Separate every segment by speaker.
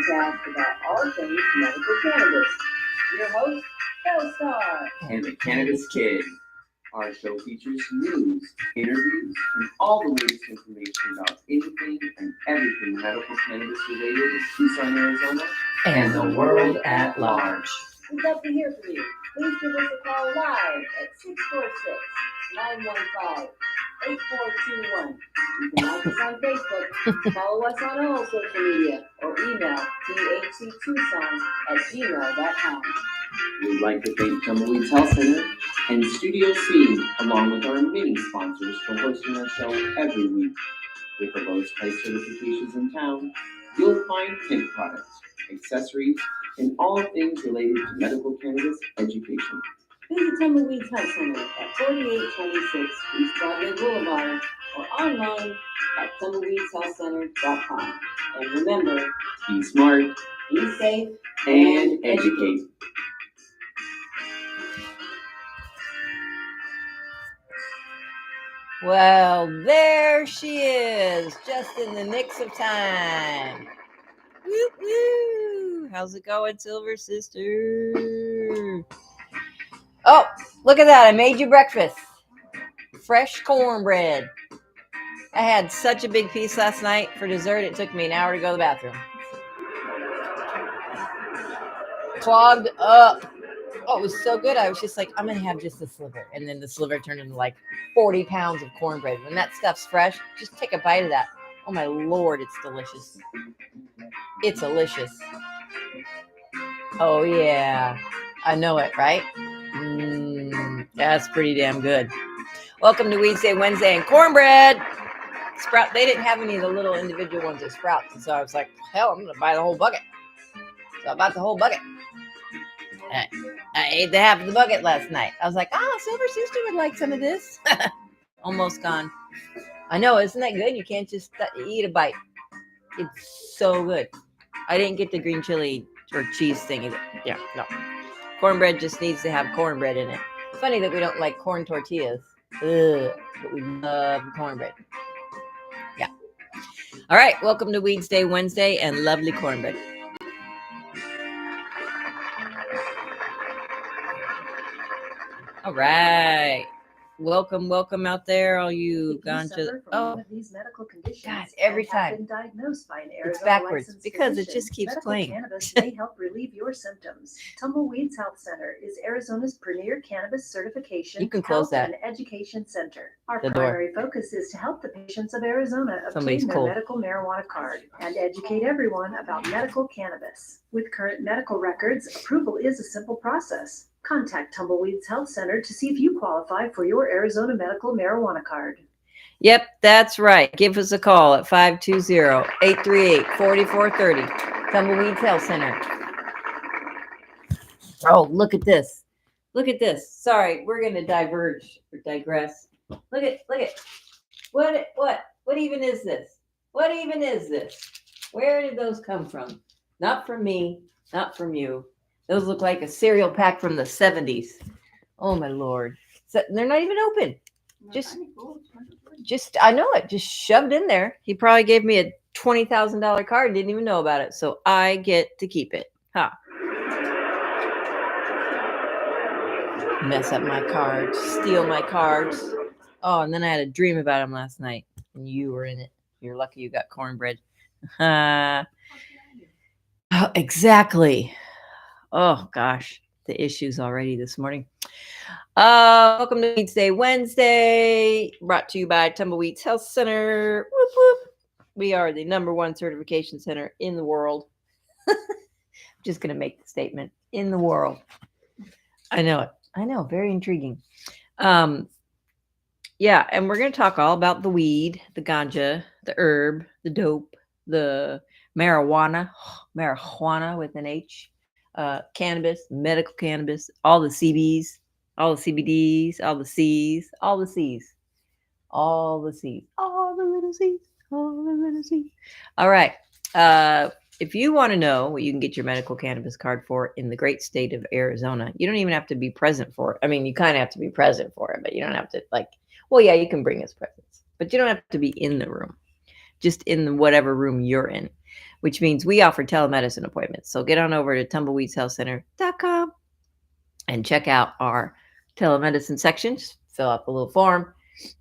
Speaker 1: podcast about all things medical cannabis. Your host, Bellstar,
Speaker 2: and the Cannabis Kid. Our show features news, interviews, and all the latest information about anything and everything medical cannabis related in Tucson, Arizona, and the world at large.
Speaker 1: We'd love to hear from you. Please give us a call live at 646-915-8421. You can like us on Facebook, follow us on all social media, or email thctucson@gmail.com.
Speaker 2: We'd like to thank Tumbleweeds Health Center and Studio C, along with our many sponsors, for hosting our show every week. With the lowest price certifications in town, you'll find hemp products, accessories, and all things related to medical cannabis education.
Speaker 1: Visit Tumbleweeds Health Center at 4826 East Broadway Boulevard or online at tumbleweedshealthcenter.com. And remember,
Speaker 2: Be smart
Speaker 1: be safe
Speaker 2: and educate.
Speaker 3: Well, there she is, just in the nick of time. Woo woo! How's it going, Silver Sister? Oh, look at that. I made you breakfast. Fresh cornbread. I had such a big piece last night for dessert. It took me an hour to go to the bathroom. Clogged up. Oh, it was so good. I was just like, I'm going to have just a sliver. And then the sliver turned into like 40 pounds of cornbread. When that stuff's fresh, just take a bite of that. Oh, my Lord, it's delicious. It's delicious. Oh, yeah. I know it, right? That's pretty damn good. Welcome to Weedsday Wednesday and cornbread. Sprout. They didn't have any of the little individual ones at Sprouts. And so I was like, hell, I'm going to buy the whole bucket. So I bought the whole bucket. I ate the half of the bucket last night. I was like, Silver Sister would like some of this. Almost gone. I know, isn't that good? You can't just eat a bite. It's so good. I didn't get the green chili or cheese thing either. Yeah, no. Cornbread just needs to have cornbread in it. It's funny that we don't like corn tortillas. Ugh, but we love cornbread. Yeah. All right, welcome to Weedsday Wednesday and lovely cornbread. All right. Welcome out there, all you ganja. Oh,
Speaker 1: these medical conditions,
Speaker 3: God, every time.
Speaker 1: Been diagnosed by an Arizona
Speaker 3: it's backwards
Speaker 1: licensed
Speaker 3: because
Speaker 1: physician.
Speaker 3: it just keeps
Speaker 1: medical
Speaker 3: playing.
Speaker 1: Cannabis may help relieve your symptoms. Tumbleweeds Health Center is Arizona's premier cannabis certification,
Speaker 3: You can close
Speaker 1: health
Speaker 3: that.
Speaker 1: and education center. Our
Speaker 3: The door.
Speaker 1: primary focus is to help the patients of Arizona
Speaker 3: Somebody's
Speaker 1: obtain their
Speaker 3: cold.
Speaker 1: medical marijuana card and educate everyone about medical cannabis. With current medical records, approval is a simple process. Contact Tumbleweeds Health Center to see if you qualify for your Arizona medical marijuana card.
Speaker 3: Yep, that's right. Give us a call at 520-838-4430. Tumbleweeds Health Center. Oh, look at this. Look at this. Sorry, we're going to diverge or digress. Look at. What even is this? What even is this? Where did those come from? Not from me, not from you. Those look like a cereal pack from the 70s. Oh, my Lord. So they're not even open. Just, I know it. Just shoved in there. He probably gave me a $20,000 card. Didn't even know about it. So I get to keep it. Huh. Mess up my cards. Steal my cards. Oh, and then I had a dream about him last night. And you were in it. You're lucky you got cornbread. Oh, exactly. Oh, gosh. The issues already this morning. Welcome to Weedsday Wednesday, brought to you by Tumbleweeds Health Center. Whoop, whoop. We are the #1 certification center in the world. Just going to make the statement. In the world. I know it. I know. Very intriguing. Yeah, and we're going to talk all about the weed, the ganja, the herb, the dope, the marijuana with an H. Cannabis, medical cannabis, all the CBs, all the CBDs, all the C's, all the C's, all the C's, all the little C's, all the little C's. All right. If you want to know what you can get your medical cannabis card for in the great state of Arizona, you don't even have to be present for it. I mean, you kind of have to be present for it, but you don't have to you can bring us presents, but you don't have to be in the room. just in whatever room you're in, which means we offer telemedicine appointments. So get on over to tumbleweedshealthcenter.com and check out our telemedicine section. Just fill out the little form,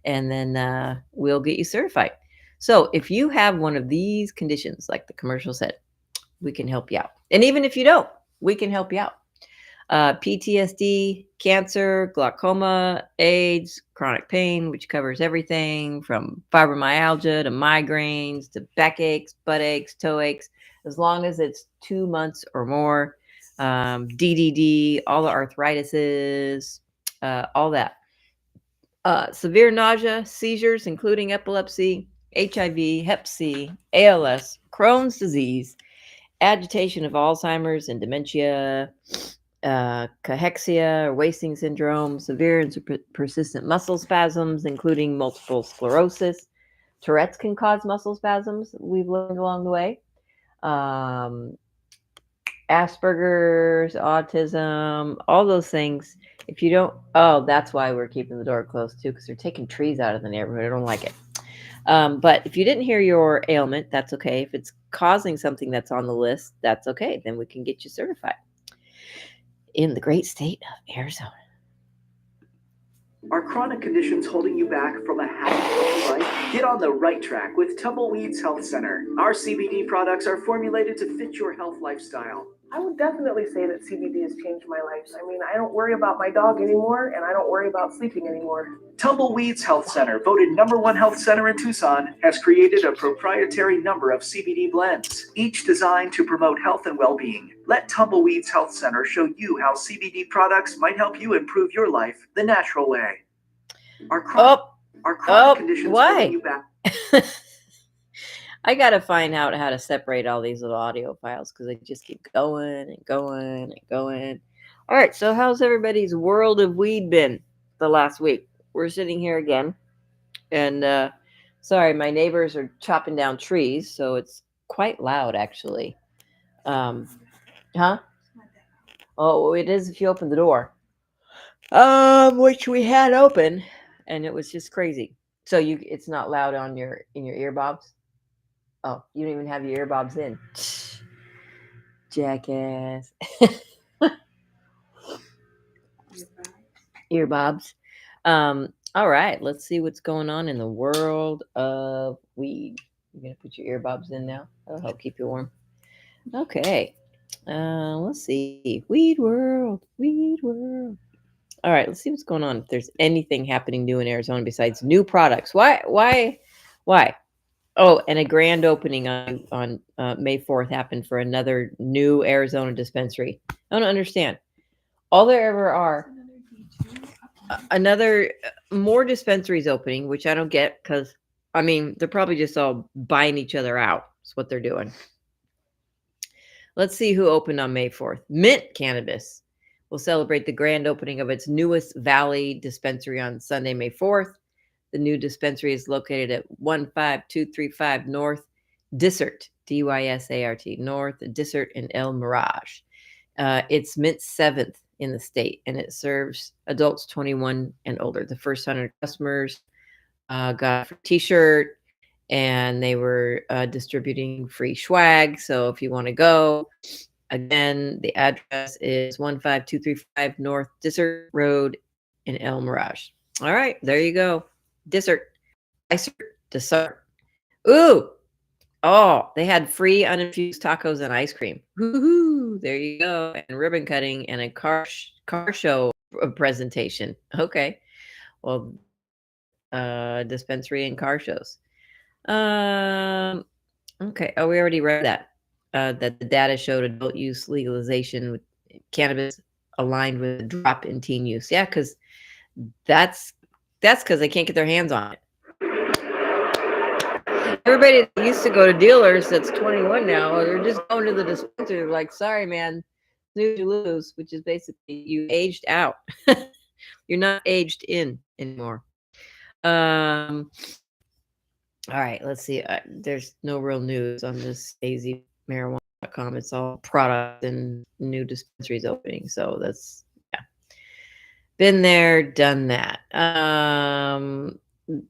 Speaker 3: and then we'll get you certified. So if you have one of these conditions, like the commercial said, we can help you out. And even if you don't, we can help you out. PTSD, cancer, glaucoma, AIDS, chronic pain, which covers everything from fibromyalgia to migraines to backaches, butt aches, toe aches, as long as it's 2 months or more. DDD, all the arthritises, all that. Severe nausea, seizures, including epilepsy, HIV, Hep C, ALS, Crohn's disease, agitation of Alzheimer's and dementia, cachexia or wasting syndrome, severe and persistent muscle spasms, including multiple sclerosis. Tourette's can cause muscle spasms, we've learned along the way. Asperger's, autism, all those things. If you don't, that's why we're keeping the door closed too, because they're taking trees out of the neighborhood. I don't like it. But if you didn't hear your ailment, that's okay. If it's causing something that's on the list, that's okay. Then we can get you certified in the great state of Arizona.
Speaker 4: Are chronic conditions holding you back from a happy, healthy life? Get on the right track with Tumbleweeds Health Center. Our CBD products are formulated to fit your health lifestyle.
Speaker 5: I would definitely say that CBD has changed my life. I mean, I don't worry about my dog anymore, and I don't worry about sleeping anymore.
Speaker 4: Tumbleweeds Health Center, voted #1 health center in Tucson, has created a proprietary number of CBD blends, each designed to promote health and well-being. Let Tumbleweeds Health Center show you how CBD products might help you improve your life the natural way. Are chronic conditions holding you back?
Speaker 3: I gotta find out how to separate all these little audio files because they just keep going and going and going. All right, so how's everybody's world of weed been the last week? We're sitting here again, and sorry, my neighbors are chopping down trees, so it's quite loud actually. Huh? Oh, it is if you open the door, which we had open, and it was just crazy. So it's not loud in your earbobs. Oh, you don't even have your earbobs in. Jackass. Earbobs. All right, let's see what's going on in the world of weed. You're going to put your earbobs in now? That'll help keep you warm. Okay. Let's see. Weed world. All right, let's see what's going on. If there's anything happening new in Arizona besides new products. Why? Oh, and a grand opening on May 4th happened for another new Arizona dispensary. I don't understand. All there ever are more dispensaries opening, which I don't get because, I mean, they're probably just all buying each other out. That's what they're doing. Let's see who opened on May 4th. Mint Cannabis will celebrate the grand opening of its newest Valley dispensary on Sunday, May 4th. The new dispensary is located at 15235 North Dysart, Dysart, North Dysart in El Mirage. It's Mint's 7th in the state, and it serves adults 21 and older. The first 100 customers got a T-shirt, and they were distributing free swag. So if you want to go, again, the address is 15235 North Dysart Road in El Mirage. All right, there you go. Dysart. Ooh. Oh, they had free uninfused tacos and ice cream. Woohoo! There you go. And ribbon cutting and a car show presentation. Okay. Well, dispensary and car shows. Okay. Oh, we already read that. That the data showed adult use legalization with cannabis aligned with a drop in teen use. Yeah, because that's because they can't get their hands on it. Everybody that used to go to dealers that's 21 now, or they're just going to the dispensary, like, sorry, man, snooze you lose, which is basically you aged out. You're not aged in anymore. All right, let's see. There's no real news on this azmarijuana.com. It's all product and new dispensaries opening. So that's, yeah. Been there, done that.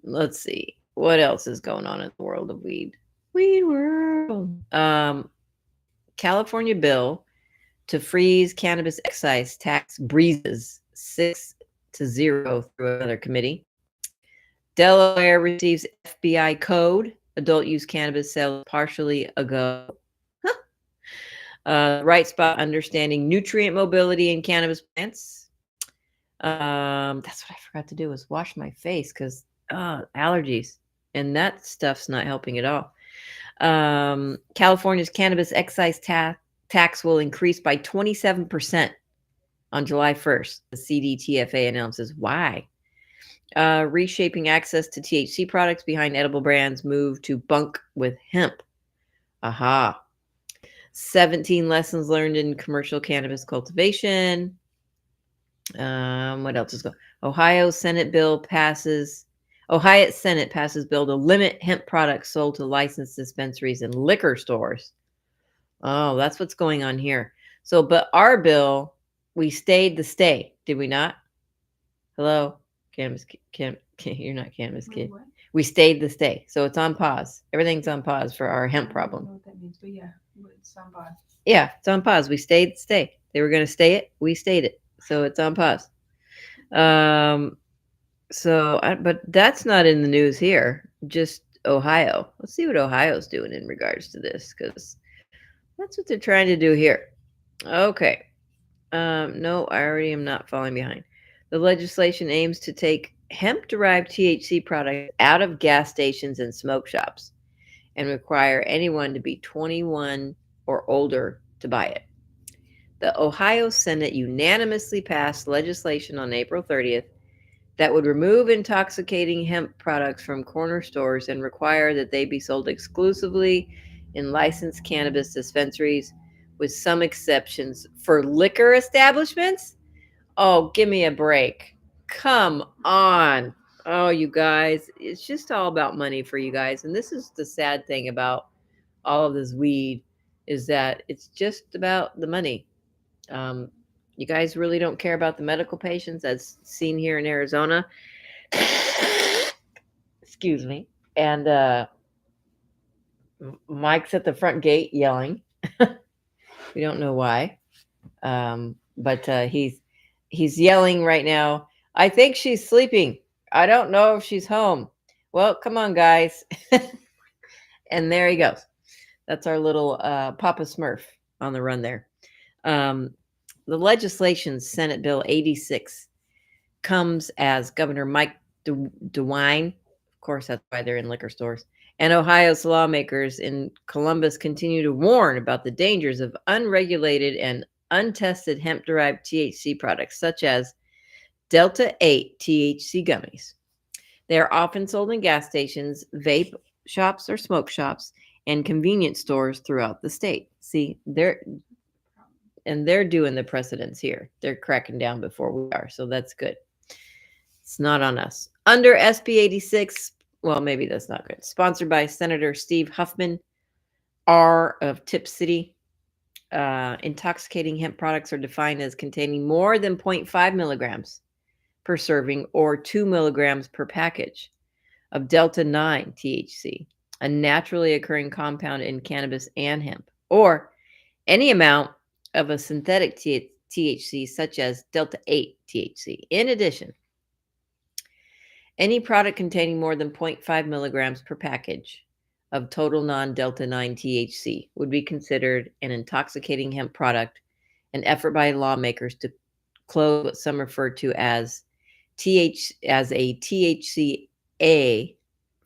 Speaker 3: Let's see. What else is going on in the world of weed? Weed world. California bill to freeze cannabis excise tax breezes 6-0 through another committee. Delaware receives FBI code. Adult use cannabis sales partially ago. Right spot understanding nutrient mobility in cannabis plants. That's what I forgot to do was wash my face because allergies, and that stuff's not helping at all. California's cannabis excise tax will increase by 27% on July 1st. The CDTFA announces why. Reshaping access to THC products behind edible brands move to bunk with hemp. Aha. 17 lessons learned in commercial cannabis cultivation. What else is going? Ohio Senate passes bill to limit hemp products sold to licensed dispensaries and liquor stores. Oh, that's what's going on here. So, but our bill, we stayed the stay, did we not? Hello, cannabis you're not cannabis kid.
Speaker 6: What?
Speaker 3: We stayed the stay, so it's on pause. Everything's on pause for our hemp
Speaker 6: I don't
Speaker 3: problem.
Speaker 6: know what that means, but yeah, it's on pause.
Speaker 3: Yeah, it's on pause. We stayed the stay. They were going to stay it. We stayed it. So it's on pause. But that's not in the news here. Just Ohio. Let's see what Ohio's doing in regards to this, because that's what they're trying to do here. Okay. No, I already am not falling behind. The legislation aims to take hemp-derived THC products out of gas stations and smoke shops and require anyone to be 21 or older to buy it. The Ohio Senate unanimously passed legislation on April 30th that would remove intoxicating hemp products from corner stores and require that they be sold exclusively in licensed cannabis dispensaries, with some exceptions for liquor establishments. Oh, give me a break. Come on. Oh, you guys, it's just all about money for you guys. And this is the sad thing about all of this weed, is that it's just about the money. You guys really don't care about the medical patients, as seen here in Arizona. Excuse me. And Mike's at the front gate yelling. We don't know why, but he's yelling right now. I think she's sleeping. I don't know if she's home. Well, come on, guys. And there he goes. That's our little Papa Smurf on the run there. The legislation, Senate Bill 86, comes as Governor Mike DeWine, of course, that's why they're in liquor stores, and Ohio's lawmakers in Columbus continue to warn about the dangers of unregulated and untested hemp-derived THC products, such as Delta 8 THC gummies. They are often sold in gas stations, vape shops or smoke shops, and convenience stores throughout the state. See, they're doing the precedents here. They're cracking down before we are, so that's good. It's not on us. Under SB 86, well, maybe that's not good. Sponsored by Senator Steve Huffman, R of Tip City. Intoxicating hemp products are defined as containing more than 0.5 milligrams per serving or 2 milligrams per package of Delta 9 THC, a naturally occurring compound in cannabis and hemp, or any amount of a synthetic THC such as Delta 8 THC. In addition, any product containing more than 0.5 milligrams per package of total non-Delta 9 THC would be considered an intoxicating hemp product, an effort by lawmakers to close what some refer to as a THCA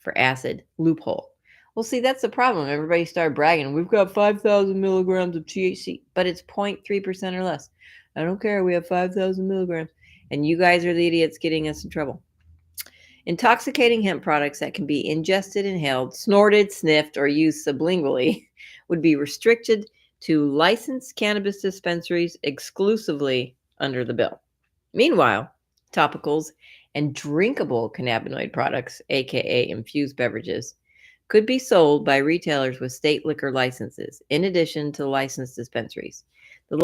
Speaker 3: for acid loophole. Well, see, that's the problem. Everybody started bragging. We've got 5,000 milligrams of THC, but it's 0.3% or less. I don't care. We have 5,000 milligrams. And you guys are the idiots getting us in trouble. Intoxicating hemp products that can be ingested, inhaled, snorted, sniffed, or used sublingually would be restricted to licensed cannabis dispensaries exclusively under the bill. Meanwhile, topicals and drinkable cannabinoid products, aka infused beverages, could be sold by retailers with state liquor licenses, in addition to licensed dispensaries. The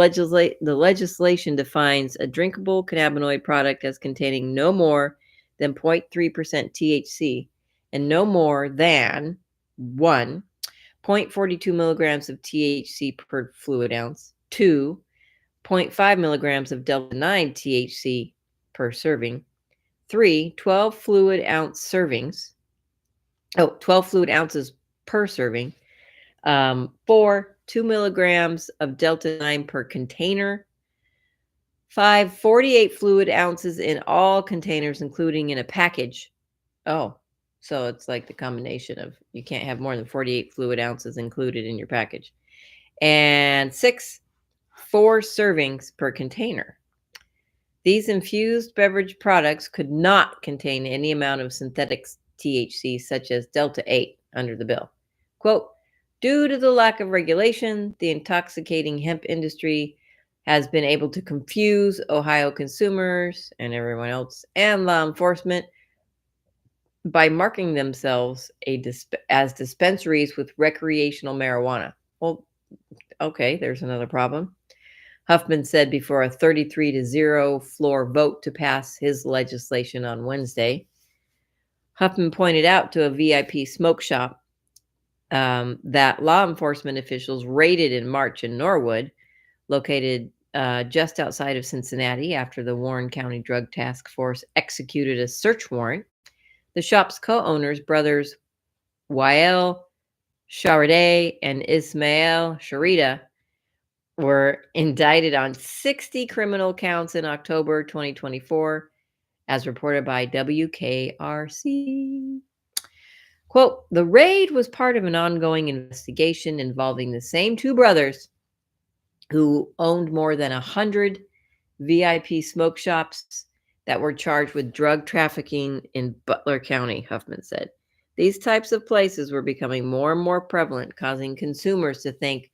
Speaker 3: legislation defines a drinkable cannabinoid product as containing no more than 0.3% THC and no more than 1. 0.42 milligrams of THC per fluid ounce. 2, 0.5 milligrams of Delta 9 THC per serving. 3, 12 fluid ounce servings. 12 fluid ounces per serving. 4, 2 milligrams of Delta 9 per container. 5, 48 fluid ounces in all containers, including in a package. Oh, so it's like the combination of you can't have more than 48 fluid ounces included in your package. And 6, 4 servings per container. These infused beverage products could not contain any amount of synthetic THC, such as Delta 8, under the bill. Quote, due to the lack of regulation, the intoxicating hemp industry has been able to confuse Ohio consumers and everyone else and law enforcement by marking themselves as dispensaries with recreational marijuana. Well, okay, there's another problem. Huffman said before a 33-0 floor vote to pass his legislation on Wednesday. Huffman pointed out to a VIP smoke shop that law enforcement officials raided in March in Norwood, located just outside of Cincinnati, after the Warren County Drug Task Force executed a search warrant. The shop's co-owners, brothers Wael Sharideh and Ismail Sharida, were indicted on 60 criminal counts in October 2024, as reported by WKRC. Quote, the raid was part of an ongoing investigation involving the same two brothers who owned more than 100 VIP smoke shops that were charged with drug trafficking in Butler County, Huffman said. These types of places were becoming more and more prevalent, causing consumers to think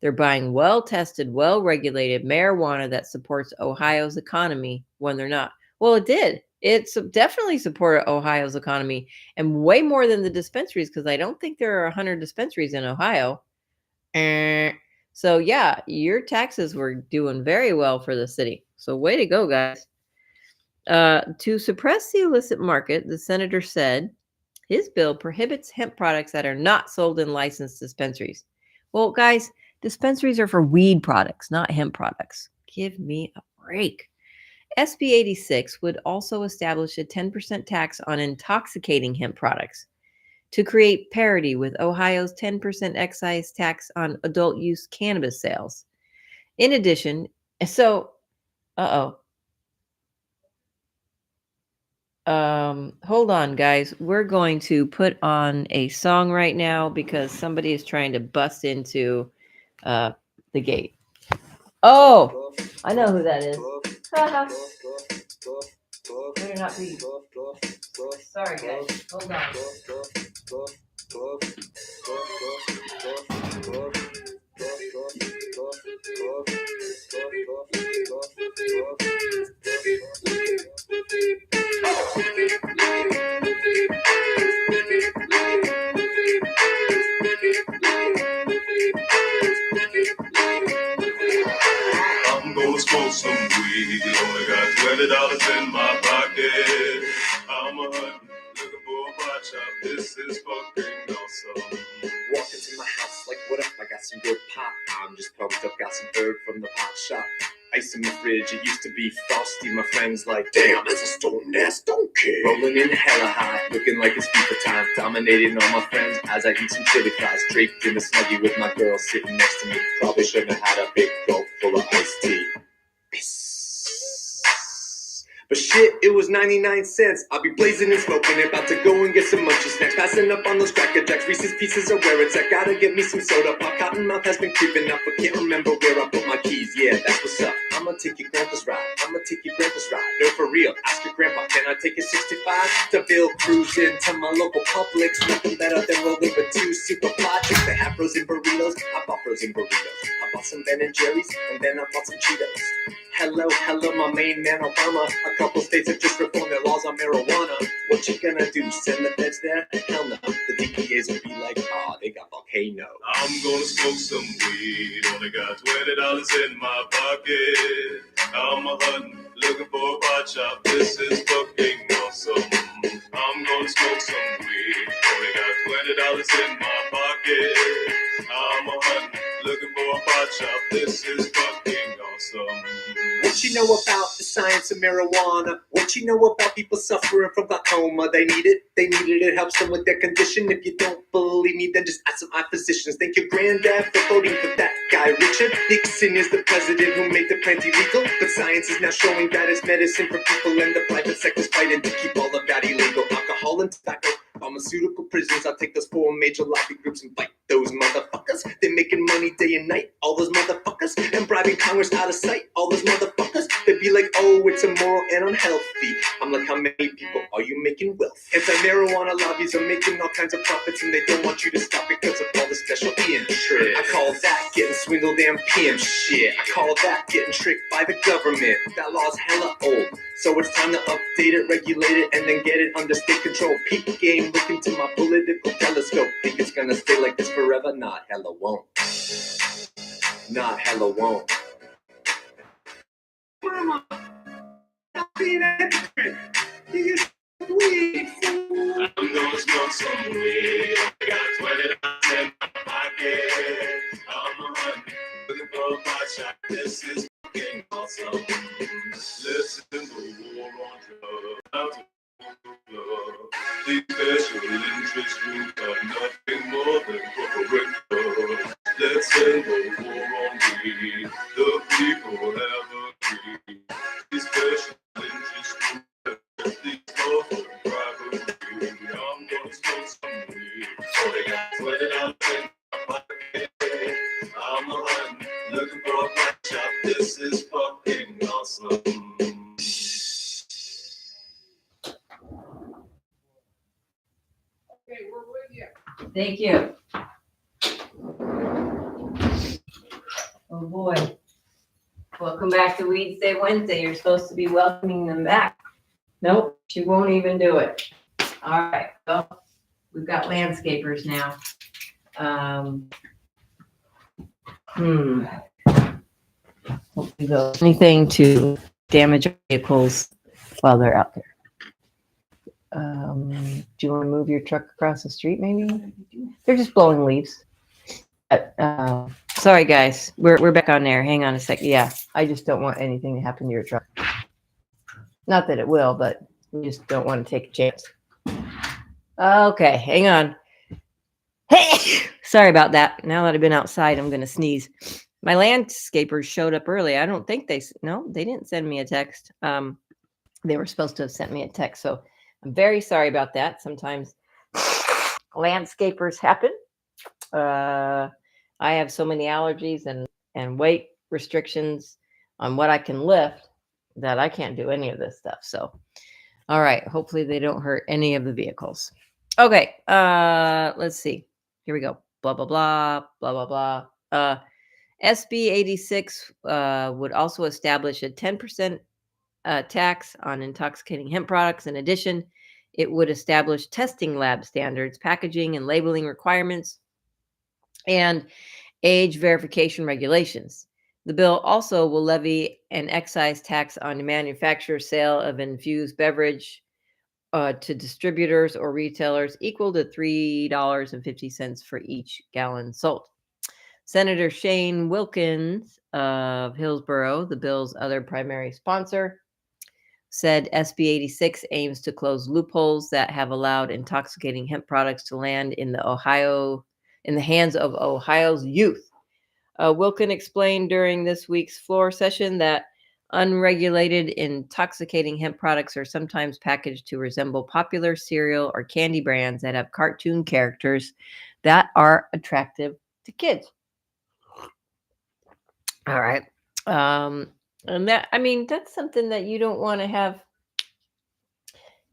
Speaker 3: they're buying well-tested, well-regulated marijuana that supports Ohio's economy when they're not. Well, it did. It definitely supported Ohio's economy, and way more than the dispensaries, because I don't think there are 100 dispensaries in Ohio. So, yeah, your taxes were doing very well for the city. So way to go, guys. To suppress the illicit market, the senator said his bill prohibits hemp products that are not sold in licensed dispensaries. Well, guys, dispensaries are for weed products, not hemp products. Give me a break. SB 86 would also establish a 10% tax on intoxicating hemp products to create parity with Ohio's 10% excise tax on adult use cannabis sales. In addition, hold on, guys. We're going to put on a song right now because somebody is trying to bust into the gate. Oh, I know who that is. Better not be. Sorry, guys. Hold on.
Speaker 7: I'm gonna smoke some weed. Only got $20 in my pocket. I'm a hunting, looking for a pot shop. This is fucking awesome.
Speaker 8: Walk into my house like, what up? I got some good pop. I'm just pumped up, got some herb from the pot shop. Ice in the fridge, it used to be frosty. My friends like, damn, that's a stone ass donkey. Rolling in hella high, looking like it's FIFA time. Dominating all my friends as I eat some chili fries. Draped in the Snuggie with my girl sitting next to me. Probably shouldn't have had a big gulp full of iced tea. Peace. But shit, it was 99 cents. I'll be blazing and smoking, about to go and get some munchy snacks. Passing up on those Cracker Jacks, Reese's Pieces are where it's at. Gotta get me some soda pop. Cotton mouth has been creeping up, but can't remember where I put my keys. Yeah, that's what's up. I'ma take your grandpa's ride. No, for real, ask your grandpa, can I take a 65? DeVille cruising to my local Publix. Nothing better than rolling with two super fly chicks. They have frozen burritos. I bought frozen burritos. I bought some Ben and Jerry's, and then I bought some Cheetos. Hello, my main man Obama. A couple states have just reformed their laws on marijuana. What you gonna do, send the feds there? Hell no. The DPAs will be like, they got volcano.
Speaker 7: I'm gonna smoke some weed. Only got $20 in my pocket. I'm a hunting, looking for a pot shop. This is fucking awesome. I'm gonna smoke some weed. Only got $20 in my pocket. I'm a hunting, looking for a pot shop. This is fucking awesome.
Speaker 8: What you know about the science of marijuana? What you know about people suffering from glaucoma? They need it, it helps them with their condition. If you don't believe me, then just ask some eye physicians. Thank your granddad for voting for that guy. Richard Nixon is the president who made the plant illegal, but science is now showing that it's medicine for people, and the private sector's fighting to keep all of that illegal. Alcohol and tobacco, pharmaceutical prisons. I'll take those 4 major lobby groups and fight those motherfuckers. They're making money day and night, all those motherfuckers, and bribing Congress out of sight, all those motherfuckers. They'd be like, oh, it's immoral and unhealthy. I'm like, how many people are you making wealth? Anti-marijuana lobbies are making all kinds of profits, and they don't want you to stop because of all the special interest. I call that getting swindled and pimp shit. I call that getting tricked by the government. That law's hella old, so it's time to update it, regulate it, and then get it under state control. Peak game, look into my political telescope. Think it's gonna stay like this forever? Not hella won't. Not hella won't. Mama, stop being a hypocrite. You use weed.
Speaker 7: I'm gonna smoke some weed. I got $20 in my pocket. I'm a hunting, looking for a pot shop. This is fucking awesome. Listen to the war on drugs. These special interest groups are nothing more than corporate drugs. Let's end the war on weed. The people have agreed. These special interest groups, these corporate private weed. I'm gonna smoke some weed. So they got $20 in my pocket. I'm a hunting, looking for a pot shop. This is fucking awesome.
Speaker 3: Thank you. Oh boy. Welcome back to Weedsday Wednesday. You're supposed to be welcoming them back. Nope, she won't even do it. All right, well, we've got landscapers now. Hopefully there's anything to damage vehicles while they're out there. Do you want to move your truck across the street maybe? They're just blowing leaves. Sorry guys, we're back on there. Hang on a second. Yeah, I just don't want anything to happen to your truck. Not that it will, but we just don't want to take a chance. Okay, hang on. Hey, sorry about that. Now that I've been outside, I'm going to sneeze. My landscapers showed up early. I don't think they didn't send me a text. They were supposed to have sent me a text. So I'm very sorry about that. Sometimes landscapers happen. I have so many allergies and weight restrictions on what I can lift that I can't do any of this stuff. So, all right. Hopefully they don't hurt any of the vehicles. Okay. Let's see. Here we go. Blah, blah, blah, blah, blah, blah. SB 86 would also establish a 10% tax on intoxicating hemp products. In addition, it would establish testing lab standards, packaging and labeling requirements, and age verification regulations. The bill also will levy an excise tax on the manufacture sale of infused beverage to distributors or retailers equal to $3.50 for each gallon sold. Senator Shane Wilkins of Hillsborough, the bill's other primary sponsor, said SB 86 aims to close loopholes that have allowed intoxicating hemp products to land in the hands of Ohio's youth. Wilkin explained during this week's floor session that unregulated intoxicating hemp products are sometimes packaged to resemble popular cereal or candy brands that have cartoon characters that are attractive to kids. All right. And that's something that you don't want to have.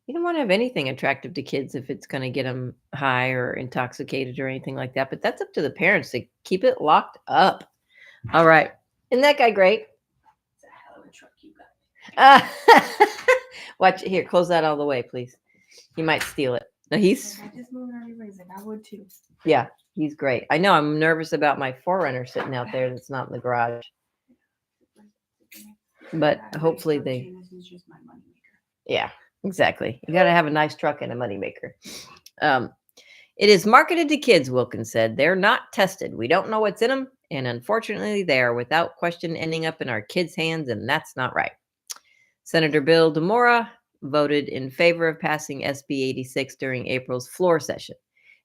Speaker 3: You don't want to have anything attractive to kids if it's going to get them high or intoxicated or anything like that. But that's up to the parents to keep it locked up. All right. Isn't that guy great?
Speaker 6: It's a hell of a truck you got.
Speaker 3: Watch it here. Close that all the way, please. He might steal it. No, he's.
Speaker 6: I just moved on your reason. I would too.
Speaker 3: Yeah, he's great. I know. I'm nervous about my 4Runner sitting out there that's not in the garage. But hopefully they.
Speaker 6: This is just my money maker.
Speaker 3: Yeah, exactly. You got to have a nice truck and a moneymaker. It is marketed to kids, Wilkins said. They're not tested. We don't know what's in them. And unfortunately, they are without question ending up in our kids' hands, and that's not right. Senator Bill DeMora voted in favor of passing SB 86 during April's floor session,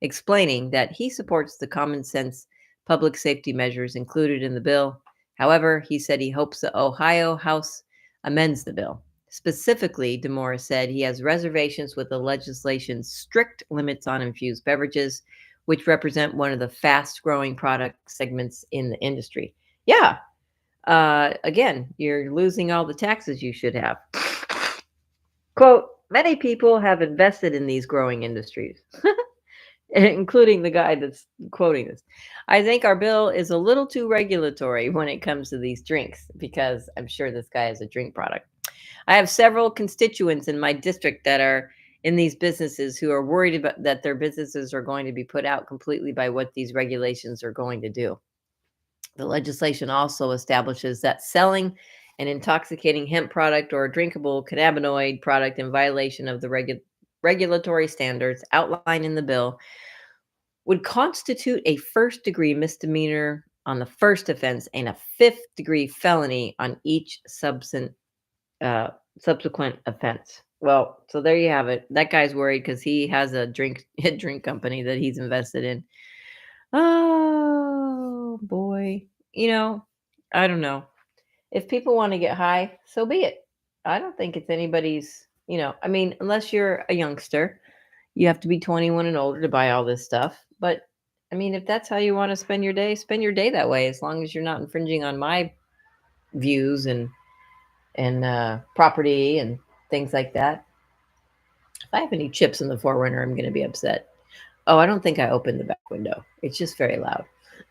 Speaker 3: explaining that he supports the common sense public safety measures included in the bill. However, he said he hopes the Ohio House amends the bill. Specifically, DeMora said he has reservations with the legislation's strict limits on infused beverages, which represent one of the fast-growing product segments in the industry. Yeah. Again, you're losing all the taxes you should have. Quote, many people have invested in these growing industries, including the guy that's quoting this. I think our bill is a little too regulatory when it comes to these drinks, because I'm sure this guy is a drink product. I have several constituents in my district that are in these businesses who are worried about that their businesses are going to be put out completely by what these regulations are going to do. The legislation also establishes that selling an intoxicating hemp product or a drinkable cannabinoid product in violation of the regulatory standards outlined in the bill would constitute a first-degree misdemeanor on the first offense and a fifth-degree felony on each subsequent offense. Well, so there you have it. That guy's worried because he has a drink company that he's invested in. Oh boy. I don't know. If people want to get high, so be it. I don't think it's anybody's, unless you're a youngster, you have to be 21 and older to buy all this stuff. But if that's how you want to spend your day that way, as long as you're not infringing on my views and property and things like that. If I have any chips in the Forerunner, I'm going to be upset. Oh, I don't think I opened the back window. It's just very loud.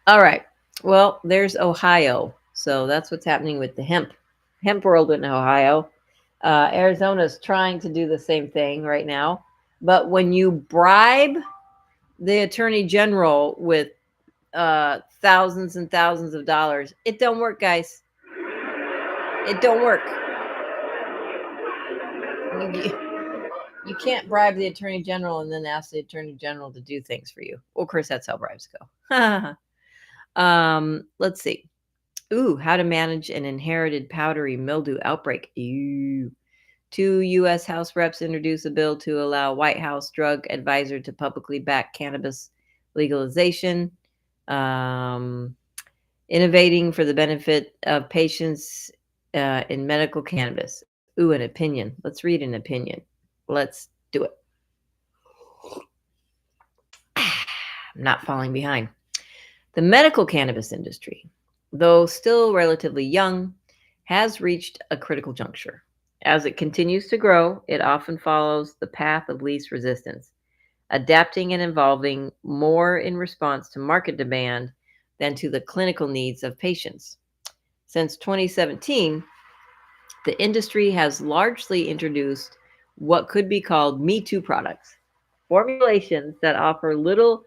Speaker 3: All right. Well, there's Ohio. So that's what's happening with the hemp world in Ohio. Arizona's trying to do the same thing right now. But when you bribe the attorney general with thousands and thousands of dollars, it don't work, guys. It don't work. You can't bribe the attorney general and then ask the attorney general to do things for you. Well, of course, that's how bribes go. Let's see. How to manage an inherited powdery mildew outbreak. Ew. 2 U.S. House reps introduced a bill to allow White House drug advisor to publicly back cannabis legalization, innovating for the benefit of patients in medical cannabis. An opinion. Let's read an opinion. Let's do it. I'm not falling behind. The medical cannabis industry, though still relatively young, has reached a critical juncture. As it continues to grow, it often follows the path of least resistance, adapting and evolving more in response to market demand than to the clinical needs of patients. Since 2017, the industry has largely introduced what could be called Me Too products, formulations that offer little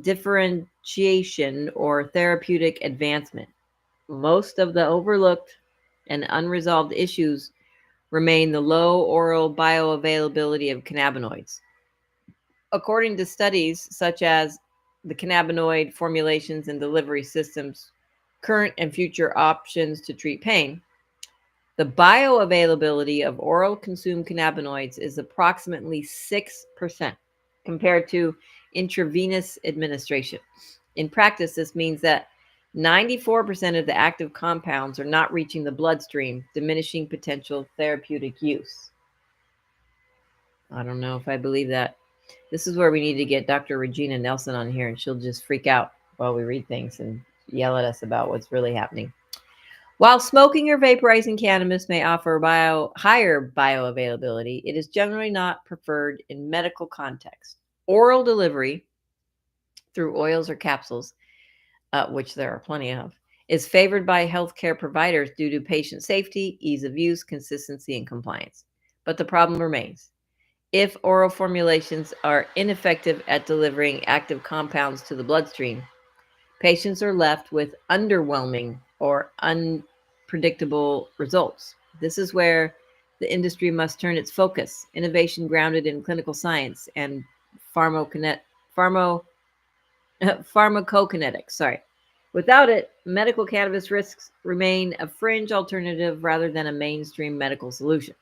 Speaker 3: differentiation or therapeutic advancement. Most of the overlooked and unresolved issues remain the low oral bioavailability of cannabinoids. According to studies such as the cannabinoid formulations and delivery systems, current and future options to treat pain, the bioavailability of oral consumed cannabinoids is approximately 6% compared to intravenous administration. In practice, this means that 94% of the active compounds are not reaching the bloodstream, diminishing potential therapeutic use. I don't know if I believe that. This is where we need to get Dr. Regina Nelson on here, and she'll just freak out while we read things and yell at us about what's really happening. While smoking or vaporizing cannabis may offer higher bioavailability, it is generally not preferred in medical context. Oral delivery through oils or capsules, which there are plenty of, is favored by healthcare providers due to patient safety, ease of use, consistency, and compliance. But the problem remains. If oral formulations are ineffective at delivering active compounds to the bloodstream, patients are left with underwhelming or unpredictable results. This is where the industry must turn its focus. Innovation grounded in clinical science and pharmacokinetics. Sorry. Without it, medical cannabis risks remain a fringe alternative rather than a mainstream medical solution.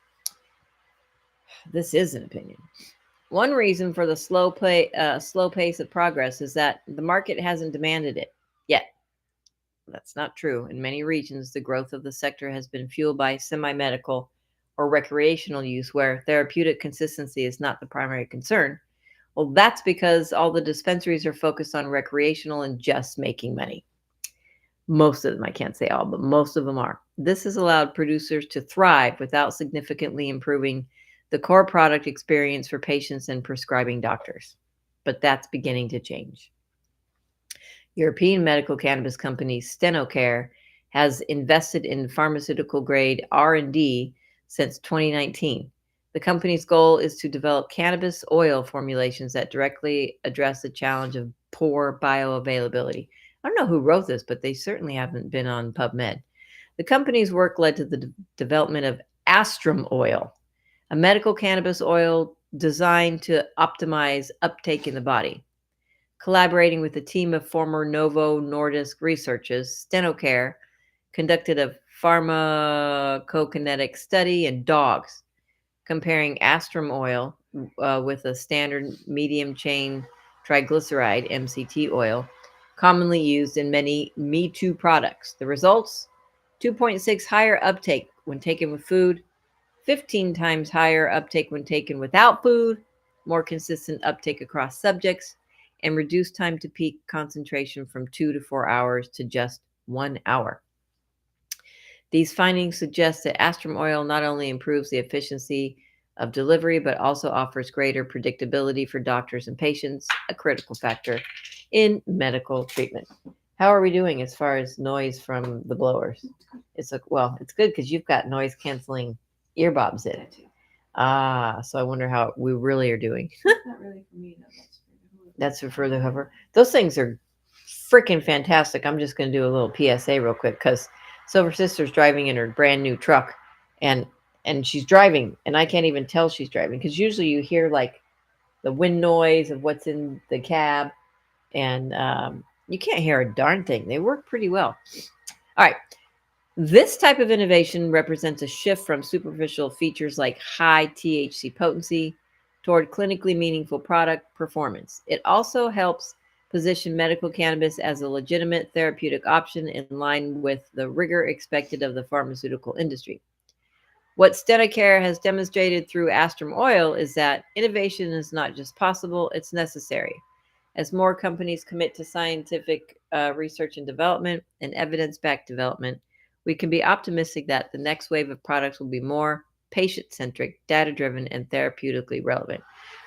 Speaker 3: This is an opinion. One reason for the slow pace of progress is that the market hasn't demanded it yet. That's not true. In many regions, the growth of the sector has been fueled by semi-medical or recreational use where therapeutic consistency is not the primary concern. Well, that's because all the dispensaries are focused on recreational and just making money. Most of them, I can't say all, but most of them are. This has allowed producers to thrive without significantly improving the core product experience for patients and prescribing doctors. But that's beginning to change. European medical cannabis company Stenocare has invested in pharmaceutical-grade R&D since 2019. The company's goal is to develop cannabis oil formulations that directly address the challenge of poor bioavailability. I don't know who wrote this, but they certainly haven't been on PubMed. The company's work led to the development of Astrum oil, a medical cannabis oil designed to optimize uptake in the body. Collaborating with a team of former Novo Nordisk researchers, Stenocare conducted a pharmacokinetic study in dogs, comparing Astrum oil with a standard medium chain triglyceride, MCT oil, commonly used in many Me Too products. The results? 2.6 higher uptake when taken with food, 15 times higher uptake when taken without food, more consistent uptake across subjects, and reduced time to peak concentration from 2 to 4 hours to just 1 hour. These findings suggest that Astrum oil not only improves the efficiency of delivery, but also offers greater predictability for doctors and patients, a critical factor in medical treatment. How are we doing as far as noise from the blowers? It's it's good because you've got noise canceling earbuds in. So I wonder how we really are doing.
Speaker 6: Not really for me, though.
Speaker 3: That's for the hover. Those things are freaking fantastic. I'm just going to do a little PSA real quick because Silver Sister's driving in her brand new truck, and she's driving, and I can't even tell she's driving because usually you hear like the wind noise of what's in the cab, and you can't hear a darn thing. They work pretty well. All right. This type of innovation represents a shift from superficial features like high THC potency toward clinically meaningful product performance. It also helps position medical cannabis as a legitimate therapeutic option in line with the rigor expected of the pharmaceutical industry. What Stenocare has demonstrated through Astrum oil is that innovation is not just possible, it's necessary. As more companies commit to scientific research and development and evidence-backed development, we can be optimistic that the next wave of products will be more patient-centric, data-driven, and therapeutically relevant.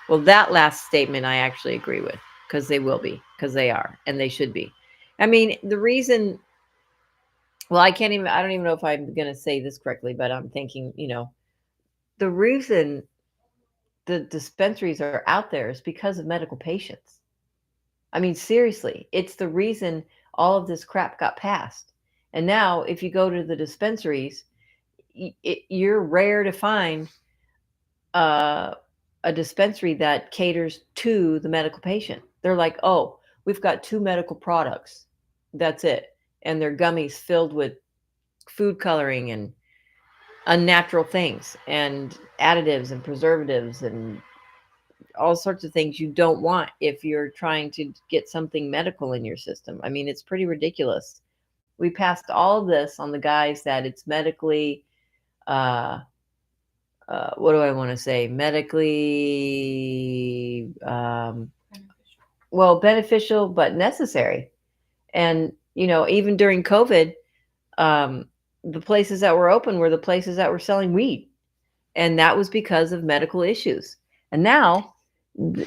Speaker 3: Well, that last statement I actually agree with because they will be, because they are, and they should be. I mean, the reason, I don't even know if I'm going to say this correctly, but I'm thinking, the reason the dispensaries are out there is because of medical patients. I mean, seriously, it's the reason all of this crap got passed. And now if you go to the dispensaries, you're rare to find a dispensary that caters to the medical patient. They're like, oh, we've got 2 medical products. That's it. And they're gummies filled with food coloring and unnatural things and additives and preservatives and all sorts of things you don't want if you're trying to get something medical in your system. I mean, it's pretty ridiculous. We passed all of this on the guise that it's medically, what do I want to say? Medically, beneficial, but necessary. And, even during COVID, the places that were open were the places that were selling weed. And that was because of medical issues. And now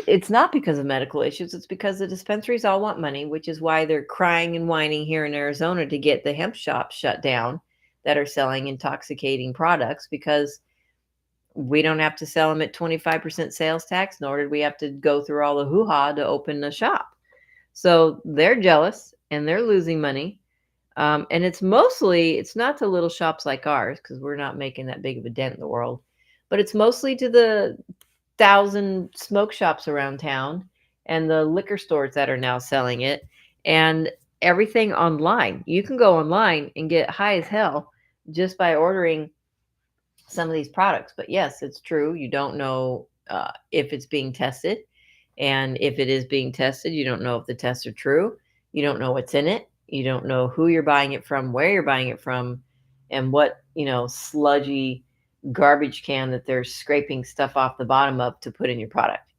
Speaker 3: it's not because of medical issues. It's because the dispensaries all want money, which is why they're crying and whining here in Arizona to get the hemp shops shut down that are selling intoxicating products, because we don't have to sell them at 25% sales tax, nor did we have to go through all the hoo-ha to open a shop. So they're jealous and they're losing money. And it's not to little shops like ours, because we're not making that big of a dent in the world, but it's mostly to the 1,000 smoke shops around town and the liquor stores that are now selling it, and everything online. You can go online and get high as hell just by ordering some of these products. But yes, it's true. You don't know if it's being tested. And if it is being tested, you don't know if the tests are true. You don't know what's in it. You don't know who you're buying it from, where you're buying it from, and what, sludgy garbage can that they're scraping stuff off the bottom of to put in your product.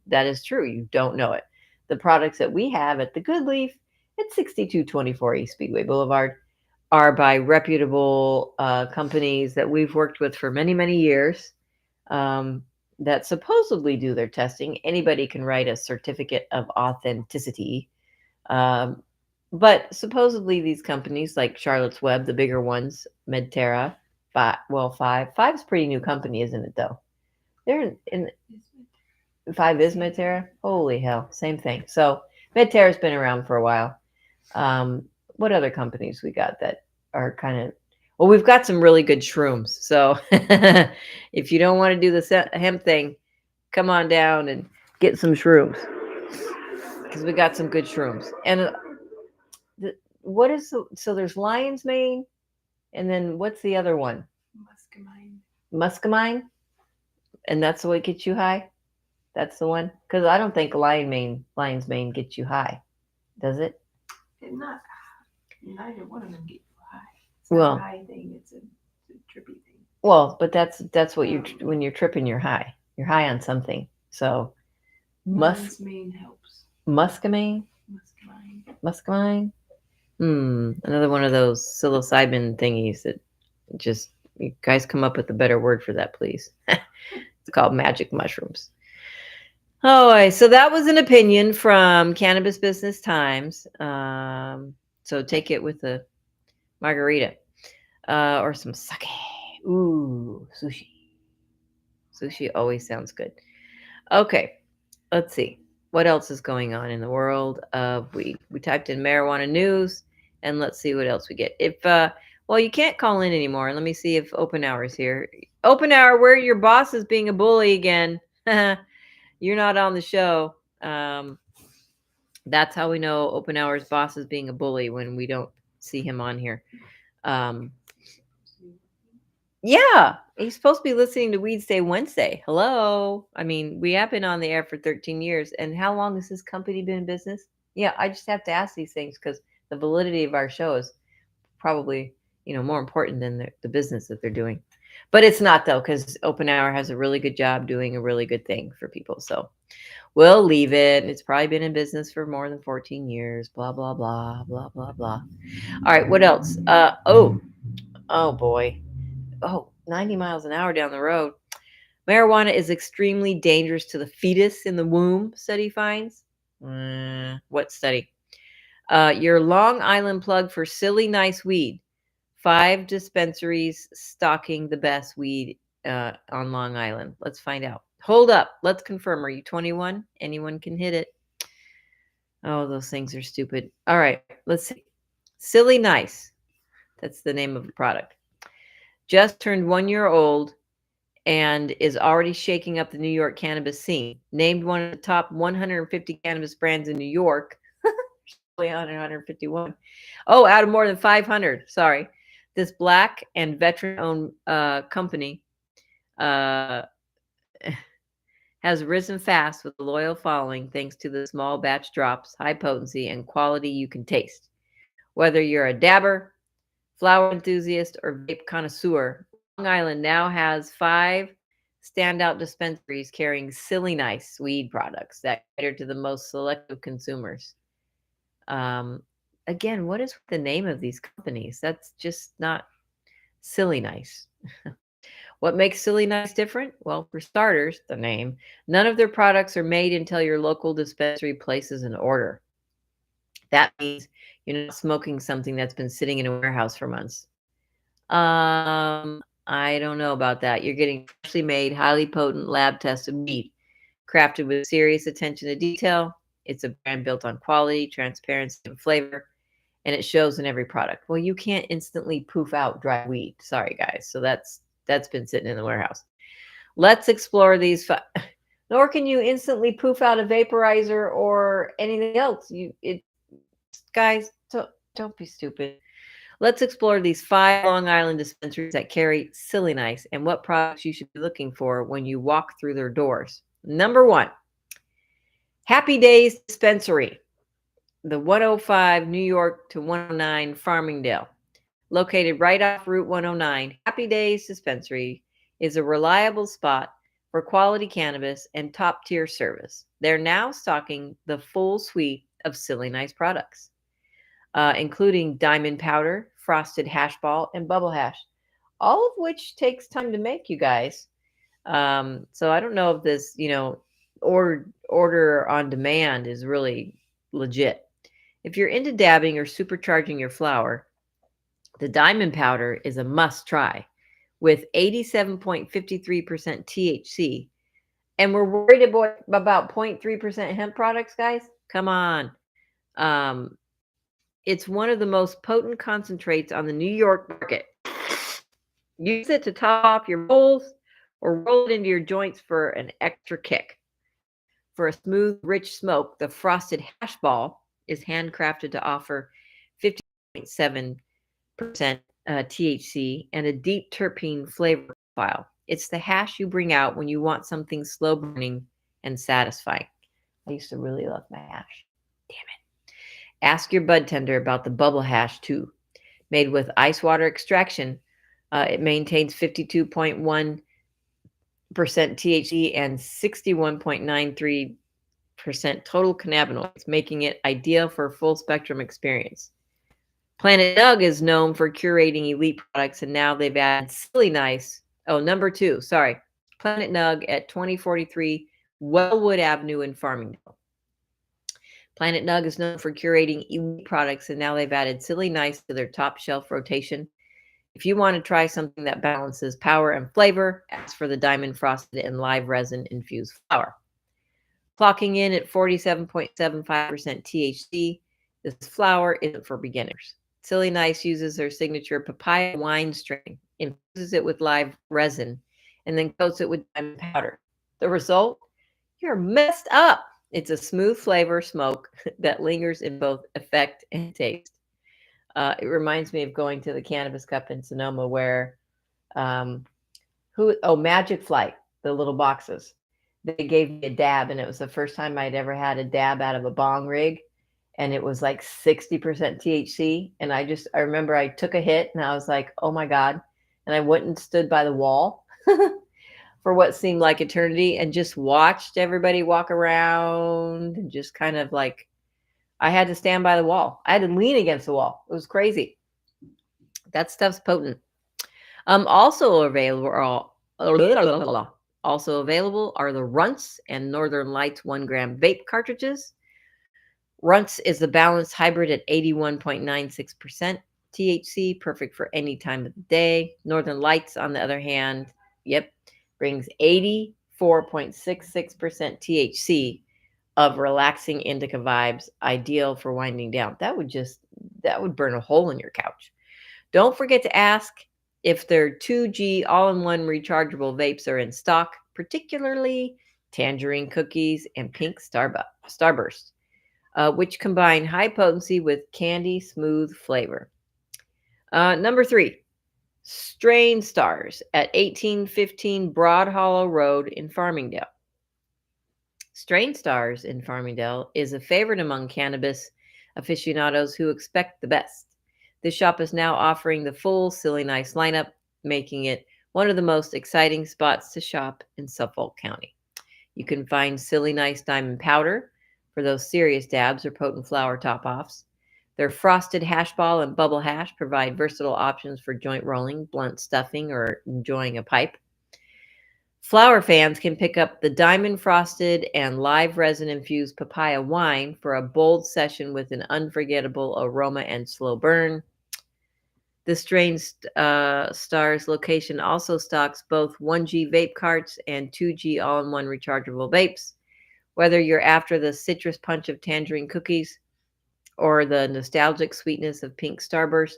Speaker 3: That is true. You don't know it. The products that we have at the Good Leaf at 6224 East Speedway Boulevard are by reputable companies that we've worked with for many, many years, that supposedly do their testing. Anybody can write a certificate of authenticity. But supposedly these companies like Charlotte's Web, the bigger ones, Medterra, Five's a pretty new company, isn't it, though? They're in Five is Medterra? Holy hell, same thing. So Medterra's been around for a while. What other companies we got that are kind of, well, we've got some really good shrooms. So if you don't want to do the hemp thing, come on down and get some shrooms, because we got some good shrooms. And so there's lion's mane, and then what's the other one? Muscamine. And that's what gets you high? That's the one? Because I don't think lion's mane gets you high. Does it?
Speaker 6: Neither one of them get you high. It's
Speaker 3: Well,
Speaker 6: not a high thing. It's a trippy thing.
Speaker 3: Well, but that's what when you're tripping, you're high. You're high on something. So
Speaker 6: Lion's mane helps.
Speaker 3: muscamine. Another one of those psilocybin thingies that just, you guys come up with a better word for that, please. It's called magic mushrooms. Oh, so that was an opinion from Cannabis Business Times. So take it with a margarita or some sake. Ooh, sushi. Sushi always sounds good. Okay, let's see. What else is going on in the world of weed? We typed in marijuana news, and let's see what else we get. Well, you can't call in anymore. Let me see if Open Hour is here. Open Hour, where your boss is being a bully again. You're not on the show. That's how we know Open Hour's boss is being a bully, when we don't see him on here. Yeah, he's supposed to be listening to Weedsday Wednesday. Hello. I mean, we have been on the air for 13 years. And how long has this company been in business? Yeah, I just have to ask these things because the validity of our show is probably, more important than the business that they're doing. But it's not, though, because Open Hour has a really good job doing a really good thing for people. So we'll leave it. It's probably been in business for more than 14 years. Blah, blah, blah, blah, blah, blah. All right, what else? Oh boy. 90 miles an hour down the road. Marijuana is extremely dangerous to the fetus in the womb, study finds. What study? Your Long Island plug for silly nice weed. 5 dispensaries stocking the best weed on Long Island. Let's find out. Hold up. Let's confirm. Are you 21? Anyone can hit it. Oh, those things are stupid. All right. Let's see. Silly Nice. That's the name of the product. Just turned 1 year old and is already shaking up the New York cannabis scene. Named one of the top 150 cannabis brands in New York. Only 151. Oh, out of more than 500. Sorry. This Black and veteran-owned company has risen fast with a loyal following thanks to the small batch drops, high potency, and quality you can taste. Whether you're a dabber, flower enthusiast, or vape connoisseur, Long Island now has 5 standout dispensaries carrying silly nice weed products that cater to the most selective consumers. Again, what is the name of these companies? That's just not silly nice. What makes silly nice different? Well, for starters, the name. None of their products are made until your local dispensary places an order. That means you're not smoking something that's been sitting in a warehouse for months. I don't know about that. You're getting freshly made, highly potent, lab-tested weed, crafted with serious attention to detail. It's a brand built on quality, transparency, and flavor, and it shows in every product. Well, you can't instantly poof out dry weed. Sorry, guys. So that's been sitting in the warehouse. Let's explore these 5. nor can you instantly poof out a vaporizer or anything else. Guys, don't be stupid. Let's explore these 5 Long Island dispensaries that carry Silly Nice and what products you should be looking for when you walk through their doors. Number 1, Happy Days Dispensary, the 105 New York to 109 Farmingdale. Located right off Route 109, Happy Days Dispensary is a reliable spot for quality cannabis and top-tier service. They're now stocking the full suite of Silly Nice products, including diamond powder, frosted hash ball, and bubble hash, all of which takes time to make, you guys. So I don't know if this, order on demand is really legit. If you're into dabbing or supercharging your flower, the diamond powder is a must try with 87.53% THC. And we're worried about 0.3% hemp products, guys? Come on. It's one of the most potent concentrates on the New York market. Use it to top off your bowls or roll it into your joints for an extra kick. For a smooth, rich smoke, the frosted hash ball is handcrafted to offer 50.7% THC and a deep terpene flavor profile. It's the hash you bring out when you want something slow burning and satisfying. I used to really love my hash. Damn it. Ask your bud tender about the bubble hash too. Made with ice water extraction, it maintains 52.1% THC and 61.93% total cannabinoids, making it ideal for a full spectrum experience. Planet Nug is known for curating elite products, and now they've added Silly Nice. Oh, number 2, sorry. Planet Nug at 2043 Wellwood Avenue in Farmingdale. Planet Nug is known for curating elite products, and now they've added Silly Nice to their top shelf rotation. If you want to try something that balances power and flavor, ask for the diamond frosted and live resin infused flower. Clocking in at 47.75% THC, this flower isn't for beginners. Silly Nice uses their signature papaya wine strain, infuses it with live resin, and then coats it with diamond powder. The result? You're messed up. It's a smooth flavor smoke that lingers in both effect and taste. It reminds me of going to the Cannabis Cup in Sonoma where, Magic Flight, the little boxes. They gave me a dab, and it was the first time I'd ever had a dab out of a bong rig. And it was like 60% THC. And I remember I took a hit and I was like, oh my God. And I went and stood by the wall for what seemed like eternity and just watched everybody walk around and just kind of like, I had to stand by the wall. I had to lean against the wall. It was crazy. That stuff's potent. Also available are the Runts and Northern Lights 1 gram vape cartridges. Runts is the balanced hybrid at 81.96% THC, perfect for any time of the day. Northern Lights, on the other hand, brings 84.66% THC of relaxing indica vibes, ideal for winding down. That would burn a hole in your couch. Don't forget to ask if their 2G all-in-one rechargeable vapes are in stock, particularly tangerine cookies and pink starburst, which combine high potency with candy smooth flavor. Number 3, Strain Stars at 1815 Broad Hollow Road in Farmingdale. Strain Stars in Farmingdale is a favorite among cannabis aficionados who expect the best. This shop is now offering the full Silly Nice lineup, making it one of the most exciting spots to shop in Suffolk County. You can find Silly Nice Diamond Powder for those serious dabs or potent flower top-offs. Their frosted hash ball and bubble hash provide versatile options for joint rolling, blunt stuffing, or enjoying a pipe. Flower fans can pick up the diamond frosted and live resin infused papaya wine for a bold session with an unforgettable aroma and slow burn. The Strain Stars location also stocks both 1G vape carts and 2G all-in-one rechargeable vapes. Whether you're after the citrus punch of tangerine cookies or the nostalgic sweetness of pink starburst,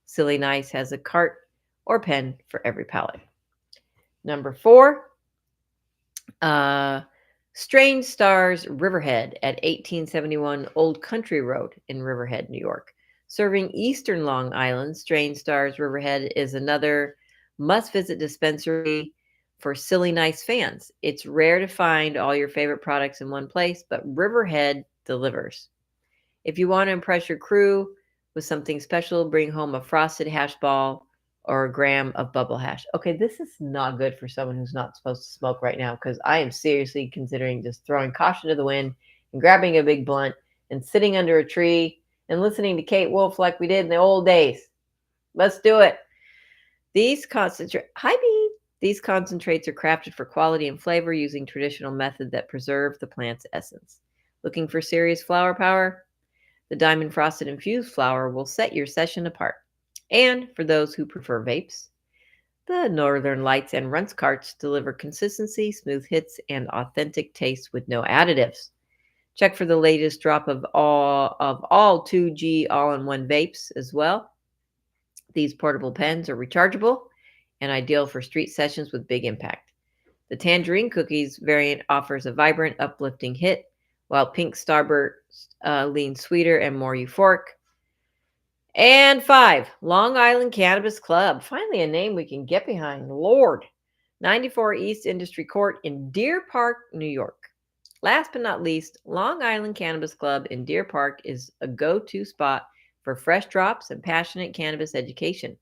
Speaker 3: Silly Nice has a cart or pen for every palate. Number 4, Strange Stars Riverhead at 1871 Old Country Road in Riverhead, New York. Serving eastern Long Island, Strange Stars Riverhead is another must-visit dispensary for Silly Nice fans. It's rare to find all your favorite products in one place, but Riverhead delivers. If you want to impress your crew with something special, bring home a frosted hash ball or a gram of bubble hash. Okay, this is not good for someone who's not supposed to smoke right now, because I am seriously considering just throwing caution to the wind and grabbing a big blunt and sitting under a tree and listening to Kate Wolf like we did in the old days. Let's do it. These concentrates are crafted for quality and flavor using traditional method that preserve the plant's essence. Looking for serious flower power? The diamond frosted infused flower will set your session apart. And for those who prefer vapes, the Northern Lights and Runts carts deliver consistency, smooth hits, and authentic taste with no additives. Check for the latest drop of all 2G all-in-one vapes as well. These portable pens are rechargeable and ideal for street sessions with big impact. The Tangerine Cookies variant offers a vibrant, uplifting hit, while Pink Starburst leans sweeter and more euphoric. And 5, Long Island Cannabis Club. Finally, a name we can get behind. Lord. 94 East Industry Court in Deer Park, New York. Last but not least, Long Island Cannabis Club in Deer Park is a go-to spot for fresh drops and passionate cannabis education.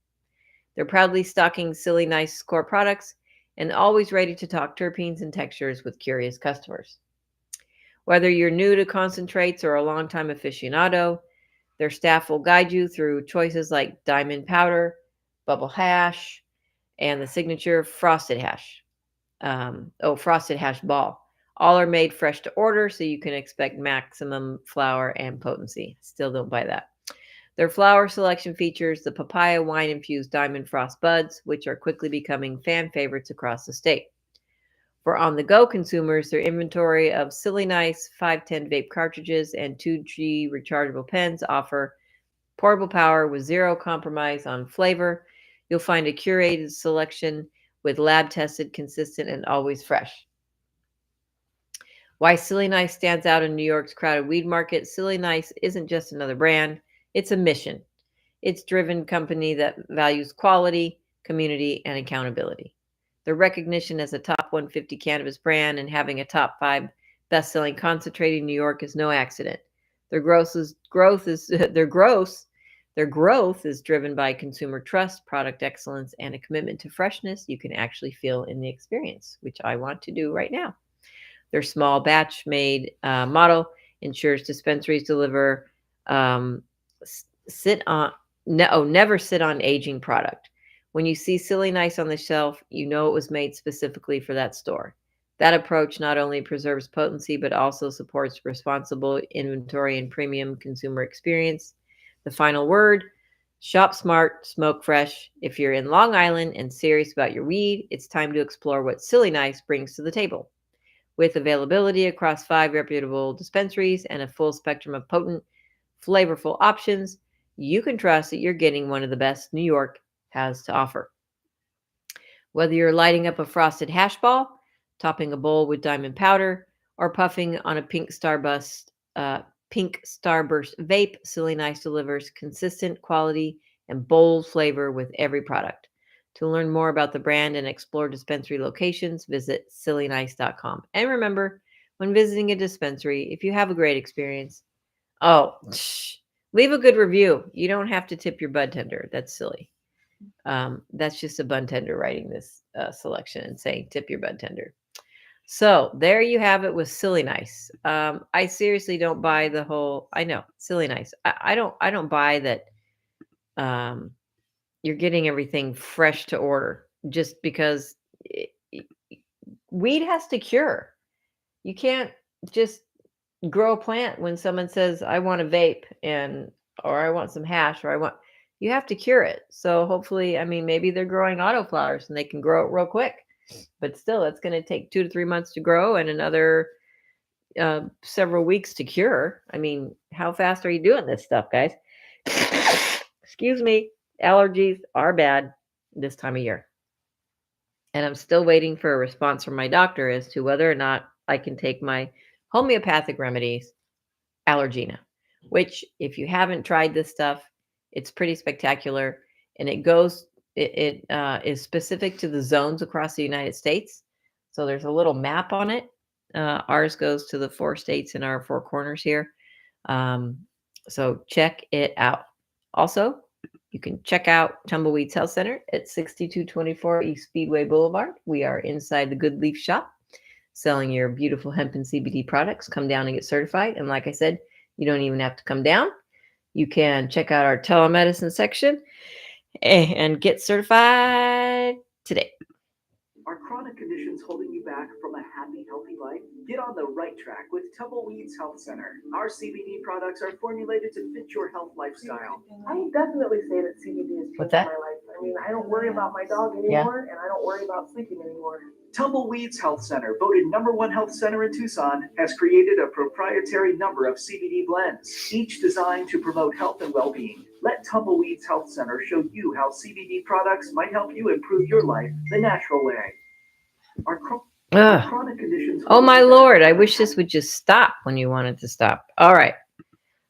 Speaker 3: They're proudly stocking Silly Nice core products and always ready to talk terpenes and textures with curious customers. Whether you're new to concentrates or a longtime aficionado, their staff will guide you through choices like diamond powder, bubble hash, and the signature frosted hash. Frosted hash ball. All are made fresh to order, so you can expect maximum flower and potency. Still don't buy that. Their flower selection features the papaya wine-infused diamond frost buds, which are quickly becoming fan favorites across the state. For on-the-go consumers, their inventory of Silly Nice 510 vape cartridges and 2G rechargeable pens offer portable power with zero compromise on flavor. You'll find a curated selection with lab-tested, consistent, and always fresh. Why Silly Nice stands out in New York's crowded weed market? Silly Nice isn't just another brand. It's a mission. It's a driven company that values quality, community, and accountability. Their recognition as a top 150 cannabis brand and having a top 5 best-selling concentrate in New York is no accident. Their growth is driven by consumer trust, product excellence, and a commitment to freshness you can actually feel in the experience, which I want to do right now. Their small batch made model ensures dispensaries deliver never sit on aging product. When you see Silly Nice on the shelf, you know it was made specifically for that store. That approach not only preserves potency, but also supports responsible inventory and premium consumer experience. The final word: shop smart, smoke fresh. If you're in Long Island and serious about your weed, it's time to explore what Silly Nice brings to the table. With availability across 5 reputable dispensaries and a full spectrum of potent, flavorful options, you can trust that you're getting one of the best New York has to offer. Whether you're lighting up a frosted hash ball, topping a bowl with diamond powder, or puffing on a pink starburst vape, Silly Nice delivers consistent quality and bold flavor with every product. To learn more about the brand and explore dispensary locations, visit sillynice.com. And remember, when visiting a dispensary, if you have a great experience, leave a good review. You don't have to tip your bud tender. That's silly. That's just a bud tender writing this selection and saying tip your bud tender. So there you have it with Silly Nice. I seriously don't buy the whole. I know, Silly Nice. I don't buy that. You're getting everything fresh to order just because weed has to cure. You can't just grow a plant when someone says, I want a vape or I want some hash you have to cure it. So hopefully, maybe they're growing autoflowers and they can grow it real quick, but still it's going to take 2 to 3 months to grow and another several weeks to cure. How fast are you doing this stuff, guys? Excuse me. Allergies are bad this time of year. And I'm still waiting for a response from my doctor as to whether or not I can take my homeopathic remedies, Allergena, which if you haven't tried this stuff, it's pretty spectacular. And it is specific to the zones across the United States. So there's a little map on it. Ours goes to the 4 states in our 4 corners here. So check it out. Also, you can check out Tumbleweeds Health Center at 6224 East Speedway Boulevard. We are inside the Good Leaf Shop selling your beautiful hemp and CBD products. Come down and get certified. And like I said, you don't even have to come down. You can check out our telemedicine section and get certified today.
Speaker 4: Are chronic conditions holding you back from a happy, healthy life? Get on the right track with Tumbleweeds Health Center. Our CBD products are formulated to fit your health lifestyle.
Speaker 5: I would definitely say that CBD has changed
Speaker 3: What's that?
Speaker 5: my life. I mean, I don't worry about my dog anymore, and I don't worry about sleeping anymore.
Speaker 4: Tumbleweeds Health Center, voted #1 health center in Tucson, has created a proprietary number of CBD blends, each designed to promote health and well-being. Let Tumbleweeds Health Center show you how CBD products might help you improve your life the natural way. Our chronic conditions.
Speaker 3: Oh my Lord, I wish this would just stop when you want it to stop. All right.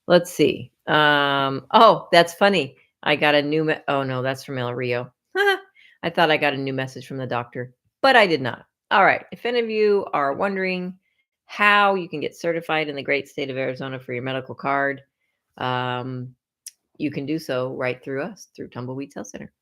Speaker 3: Let's see. Oh, that's funny. I got a new oh no, that's from El Rio. I thought I got a new message from the doctor, but I did not. All right. If any of you are wondering how you can get certified in the great state of Arizona for your medical card, you can do so right through us, through Tumbleweeds Health Center.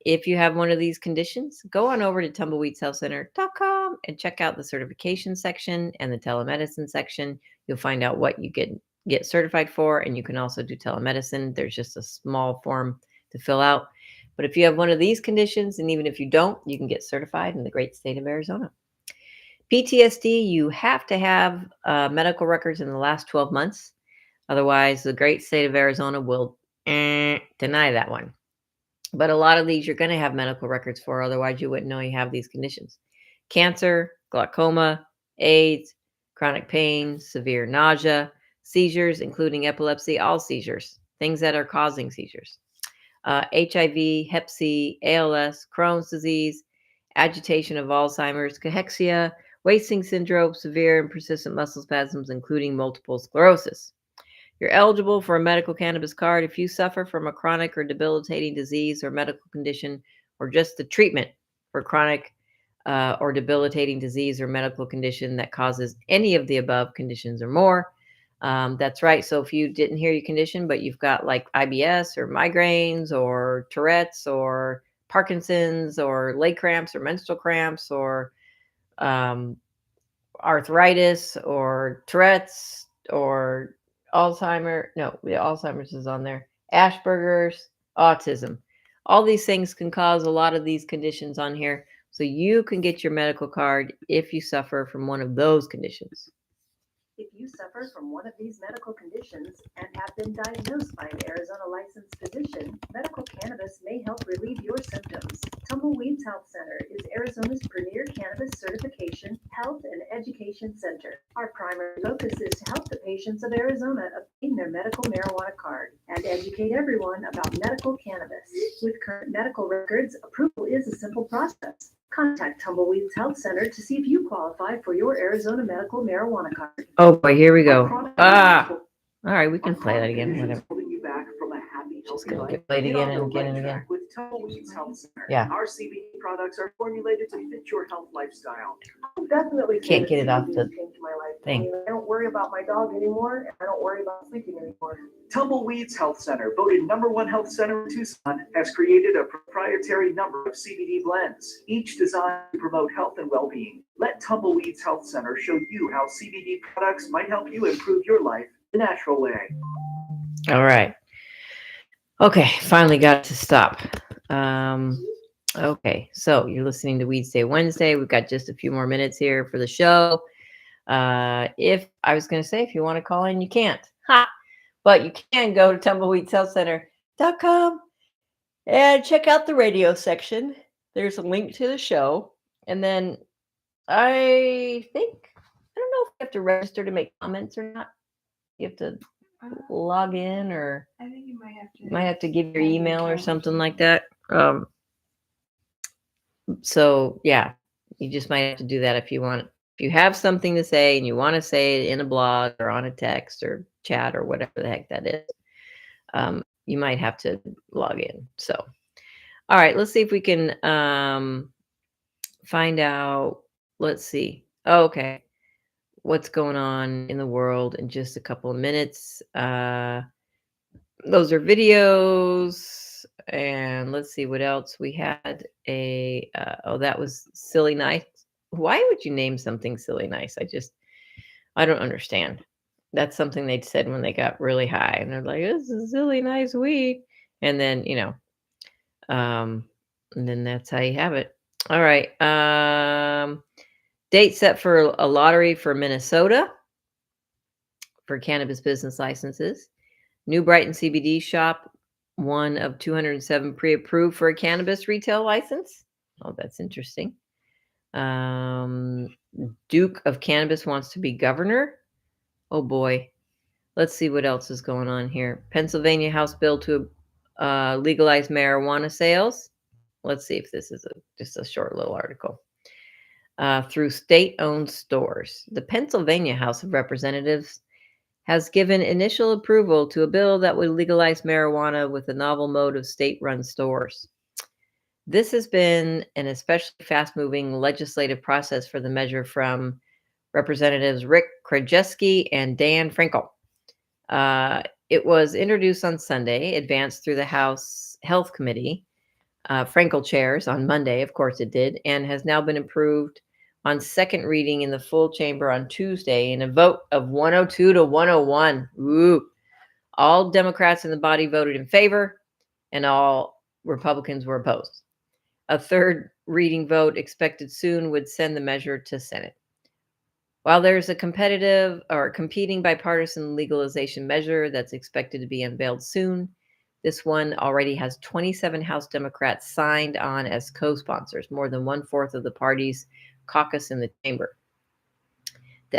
Speaker 3: If you have one of these conditions, go on over to tumbleweedshealthcenter.com and check out the certification section and the telemedicine section. You'll find out what you get certified for, and you can also do telemedicine. There's just a small form to fill out. But if you have one of these conditions, and even if you don't, you can get certified in the great state of Arizona. PTSD, you have to have medical records in the last 12 months. Otherwise, the great state of Arizona will deny that one. But a lot of these you're going to have medical records for. Otherwise, you wouldn't know you have these conditions. Cancer, glaucoma, AIDS, chronic pain, severe nausea, seizures, including epilepsy, all seizures, things that are causing seizures. HIV, Hep C, ALS, Crohn's disease, agitation of Alzheimer's, cachexia, wasting syndrome, severe and persistent muscle spasms, including multiple sclerosis. You're eligible for a medical cannabis card if you suffer from a chronic or debilitating disease or medical condition, or just the treatment for chronic or debilitating disease or medical condition that causes any of the above conditions or more. That's right. So if you didn't hear your condition, but you've got like IBS or migraines or Tourette's or Parkinson's or leg cramps or menstrual cramps or arthritis or Tourette's or Alzheimer's, no, the Alzheimer's is on there, Asperger's, autism. All these things can cause a lot of these conditions on here. So you can get your medical card if you suffer from one of those conditions.
Speaker 1: If you suffer from one of these medical conditions and have been diagnosed by an Arizona licensed physician, medical cannabis may help relieve your symptoms. Tumbleweeds Health Center is Arizona's premier cannabis certification, health, and education center. Our primary focus is to help the patients of Arizona obtain their medical marijuana card and educate everyone about medical cannabis. With current medical records, approval is a simple process. Contact Tumbleweeds Health Center to see if you qualify for your Arizona medical marijuana card.
Speaker 3: Oh boy, here we go. All right, we can play that again. Whatever. Just gonna get played again and again and again.
Speaker 4: With Tumbleweeds Health Center.
Speaker 3: Yeah.
Speaker 4: Our CBD products are formulated to fit your health lifestyle.
Speaker 5: I would definitely say
Speaker 3: Can't
Speaker 5: that
Speaker 3: get it off
Speaker 5: CBD
Speaker 3: the
Speaker 5: has changed my life.
Speaker 3: thing.
Speaker 5: I mean, I don't worry about my dog anymore, and I don't worry about sleeping anymore.
Speaker 4: Tumbleweeds Health Center, voted #1 health center in Tucson, has created a proprietary number of CBD blends, each designed to promote health and well-being. Let Tumbleweeds Health Center show you how CBD products might help you improve your life the natural way.
Speaker 3: All right. Okay, finally got it to stop. Okay, so you're listening to Weedsday Wednesday. We've got just a few more minutes here for the show. If I was going to say, if you want to call in, you can't. But you can go to tumbleweedshealthcenter.com and check out the radio section. There's a link to the show. And then I don't know if you have to register to make comments or not. You have to log in, or
Speaker 6: I think you
Speaker 3: might have to give your email or something like that. So yeah, you just might have to do that if you want If you have something to say and you want to say it in a blog or on a text or chat or whatever the heck that is, you might have to log in. So, all right, let's see if we can find out. Let's see. Oh, okay. What's going on in the world in just a couple of minutes. Those are videos. And let's see what else we had. That was Silly Nice. Why would you name something Silly Nice? I don't understand. That's something they said when they got really high. And they're like, this is Silly Nice weed. And then, and then that's how you have it. All right. Date set for a lottery for Minnesota for cannabis business licenses. New Brighton CBD shop, one of 207 pre-approved for a cannabis retail license. Oh, that's interesting. Duke of Cannabis wants to be governor. Oh boy. Let's see what else is going on here. Pennsylvania House bill to legalize marijuana sales. Let's see if this is just a short little article. Through state-owned stores. The Pennsylvania House of Representatives has given initial approval to a bill that would legalize marijuana with a novel mode of state-run stores. This has been an especially fast-moving legislative process for the measure from Representatives Rick Krajewski and Dan Frankel. It was introduced on Sunday, advanced through the House Health Committee. Frankel chairs on Monday, of course it did, and has now been approved on second reading in the full chamber on Tuesday in a vote of 102 to 101. Ooh. All Democrats in the body voted in favor, and all Republicans were opposed. A third reading vote expected soon would send the measure to Senate. While there's a competing bipartisan legalization measure that's expected to be unveiled soon, this one already has 27 House Democrats signed on as co-sponsors, more than 1/4 of the party's caucus in the chamber. The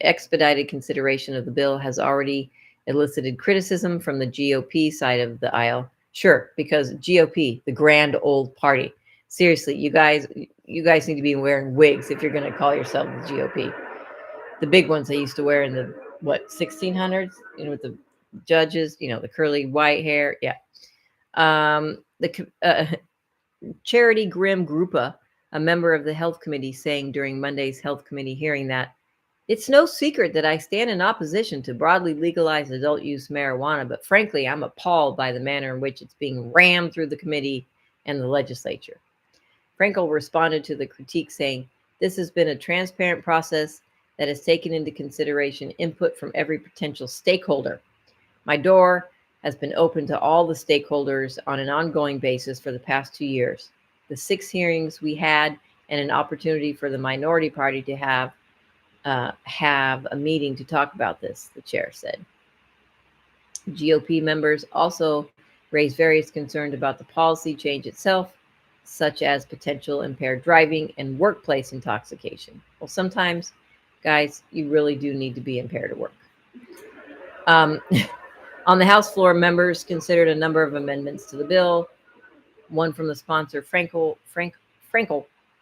Speaker 3: expedited consideration of the bill has already elicited criticism from the GOP side of the aisle. Sure, because GOP, the grand old party. Seriously, you guys need to be wearing wigs if you're going to call yourself the GOP. The big ones they used to wear in the 1600s, with the judges, the curly white hair. Yeah. Charity Grim Grupa, a member of the Health Committee, saying during Monday's Health Committee hearing that it's no secret that I stand in opposition to broadly legalized adult use marijuana, but frankly, I'm appalled by the manner in which it's being rammed through the committee and the legislature. Frankel responded to the critique saying, this has been a transparent process that has taken into consideration input from every potential stakeholder. My door has been open to all the stakeholders on an ongoing basis for the past 2 years. The 6 hearings we had and an opportunity for the minority party to have a meeting to talk about this, the chair said. GOP members also raised various concerns about the policy change itself, such as potential impaired driving and workplace intoxication. Well, sometimes, guys, you really do need to be impaired at work. On the House floor, members considered a number of amendments to the bill. One from the sponsor, Frankel,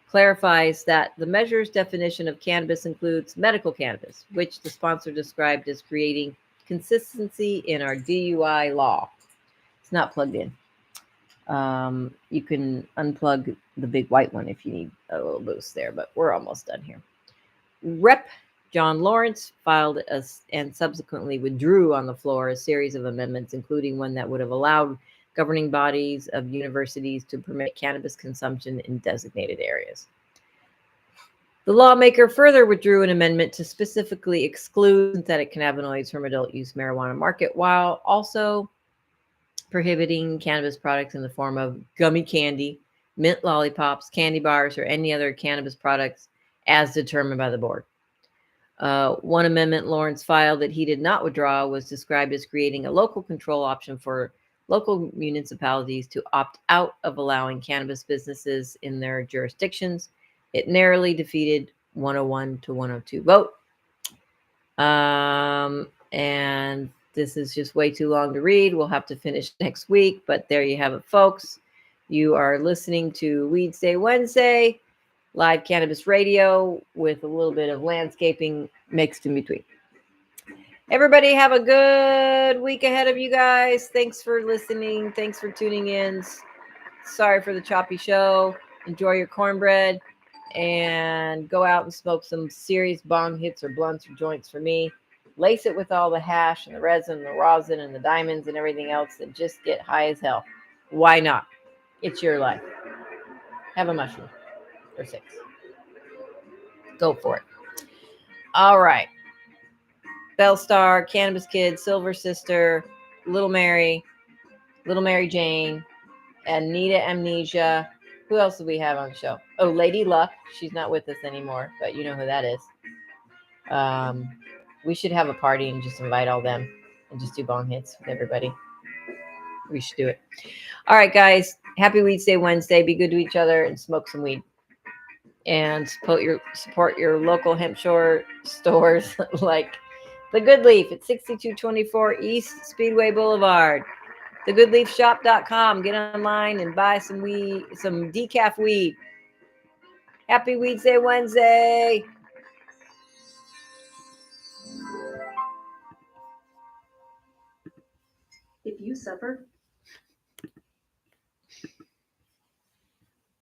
Speaker 3: clarifies that the measure's definition of cannabis includes medical cannabis, which the sponsor described as creating consistency in our DUI law. It's not plugged in. You can unplug the big white one if you need a little boost there, but we're almost done here. Rep. John Lawrence filed and subsequently withdrew on the floor a series of amendments, including one that would have allowed governing bodies of universities to permit cannabis consumption in designated areas. The lawmaker further withdrew an amendment to specifically exclude synthetic cannabinoids from adult use marijuana market, while also prohibiting cannabis products in the form of gummy candy, mint lollipops, candy bars, or any other cannabis products as determined by the board. One amendment Lawrence filed that he did not withdraw was described as creating a local control option for local municipalities to opt out of allowing cannabis businesses in their jurisdictions. It narrowly defeated 101 to 102 vote. And this is just way too long to read. We'll have to finish next week, but there you have it, folks. You are listening to Weedsday Wednesday. live cannabis radio with a little bit of landscaping mixed in between. Everybody have a good week ahead of you guys. Thanks for listening. Thanks for tuning in. Sorry for the choppy show. Enjoy your cornbread and go out and smoke some serious bong hits or blunts or joints for me. Lace it with all the hash and the resin and the rosin and the diamonds and everything else and just get high as hell. Why not? It's your life. Have a mushroom or 6. Go for it. All right. Bellstar, Cannabis Kid, Silver Sister, Little Mary Jane, Anita Amnesia. Who else do we have on the show? Oh, Lady Luck. She's not with us anymore, but you know who that is. We should have a party and just invite all them and just do bong hits with everybody. We should do it. All right, guys. Happy Weedsday Wednesday. Be good to each other and smoke some weed. And support your local hemp stores like The Good Leaf at 6224 East Speedway Boulevard. TheGoodLeafShop.com. Get online and buy some weed, some decaf weed. Happy Weedsday Wednesday.
Speaker 1: If you suffer